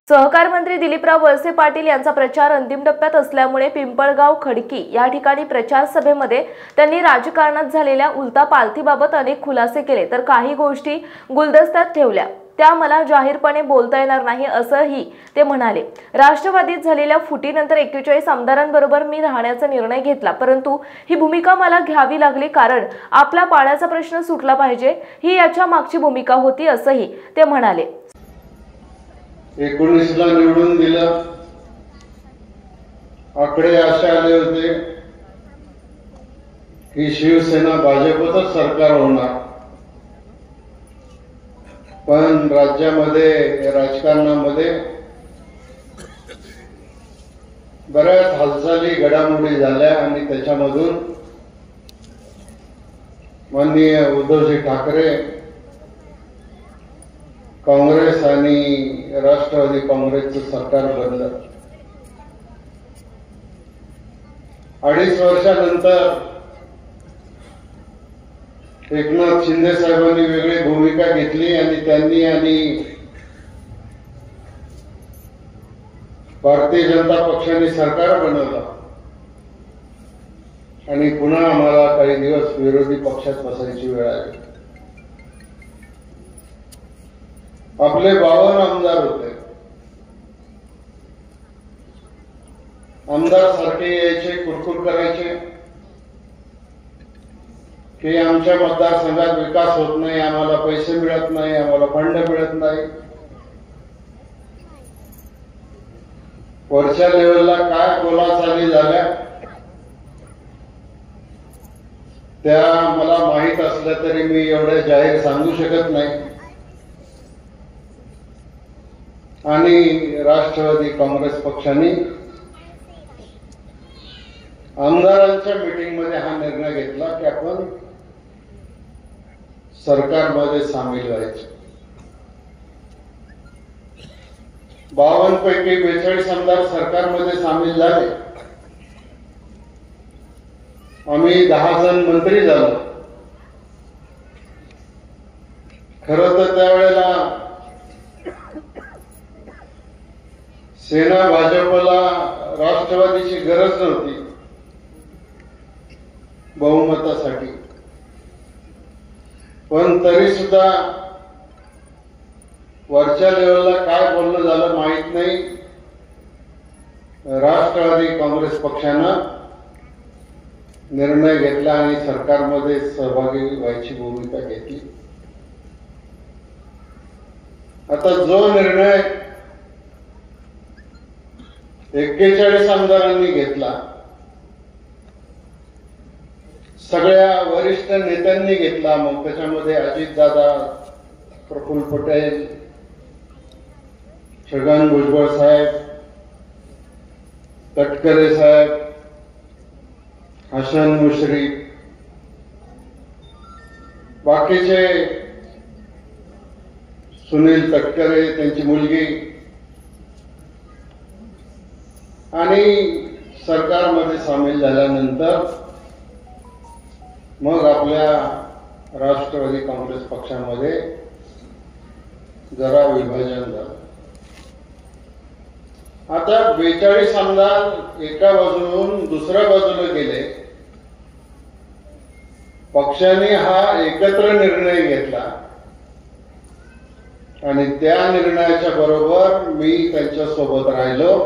सहकार मंत्री दिलीपराव वळसे पाटील यांचा प्रचार अंतिम टप्प्यात असल्यामुळे पिंपळगाव खडकी या ठिकाणी प्रचार सभेमध्ये त्यांनी राजकारणात झालेल्या उलथापालथीबाबत अनेक खुलासे केले, तर काही गोष्टी गुलदस्त्यात ठेवल्या, त्या मला जाहीरपणे बोलता येणार नाही असंही ते म्हणाले। राष्ट्रवादीत झालेल्या फुटीनंतर 41 आमदारांबरोबर मी राहण्याचा निर्णय घेतला, परंतु ही भूमिका मला घ्यावी लागली कारण आपला पाण्याचा प्रश्न सुटला पाहिजे, ही याच्या मागची भूमिका होती असंही ते म्हणाले। 19ला निवडून दिलं, आकडे असे आले होते की शिवसेना भाजपचं सरकार होणार, पण राज्यामध्ये राजकारणामध्ये बऱ्याच हालचाली घडामोडी झाल्या आणि त्याच्यामधून माननीय उद्धवजी ठाकरे काँग्रेस आणि राष्ट्रवादी काँग्रेसचं सरकार बनलं। 2.5 वर्षानंतर एकनाथ शिंदे साहेबांनी वेगळी भूमिका घेतली आणि त्यांनी आणि भारतीय जनता पक्षाने सरकार बनवलं आणि पुन्हा आम्हाला काही दिवस विरोधी पक्षात बसायची वेळ आली। आपले 52 आमदार होते, आमदार सारखे यायचे, कुरकुर करायचे की आमच्या मतदारसंघात विकास होत नाही, आम्हाला पैसे मिळत नाही, आम्हाला फंड मिळत नाही। वरच्या लेवलला काय बोलाचाली झाल्या त्या मला माहित असल्या तरी मी एवढे जाहीर सांगू शकत नाही। आणि राष्ट्रवादी काँग्रेस पक्षाने आमदारांच्या मीटिंग मध्ये हा निर्णय घेतला की आपण सरकारमध्ये सामील व्हायचे। 52 पैकी 42 आमदार सरकारमध्ये सामील झाले, आम्ही 10 जण मंत्री झालो। खरं तर त्यावेळेला सेना भाजपला राष्ट्रवादीची गरज नव्हती बहुमतासाठी, पण तरी सुद्धा वरच्या लेवलला काय बोलणं झालं माहित नाही, राष्ट्रवादी काँग्रेस पक्षानं निर्णय घेतला आणि सरकारमध्ये सहभागी व्हायची भूमिका घेतली। आता जो निर्णय 41 आमदारांनी घेतला, सगळ्या वरिष्ठ नेत्यांनी घेतला, मग त्याच्यामध्ये अजितदादा, प्रफुल्ल पटेल, छगन भुजबळ साहेब, तटकरे साहेब, हसन मुश्रीफ, बाकीचे सुनील तटकरे, त्यांची मुलगी, आणि सरकारमध्ये सामील झाल्यानंतर मग आपल्या राष्ट्रवादी काँग्रेस पक्षामध्ये जरा विभाजन झालं। आता 42 आमदार एका बाजून दुसऱ्या बाजूला गेले, पक्षाने हा एकत्र निर्णय घेतला आणि त्या निर्णयाच्या बरोबर मी त्यांच्या सोबत राहिलो,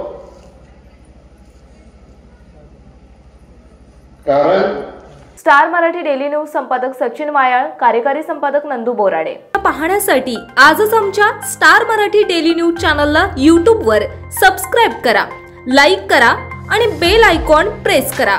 कारण स्टार मराठी डेली न्यूज संपादक सचिन मायाळ, कार्यकारी संपादक नंदू बोराडे। पाहण्यासाठी आजच आमच्या स्टार मराठी डेली न्यूज चॅनलला YouTube वर सबस्क्राइब करा, लाईक करा आणि बेल आयकॉन प्रेस करा।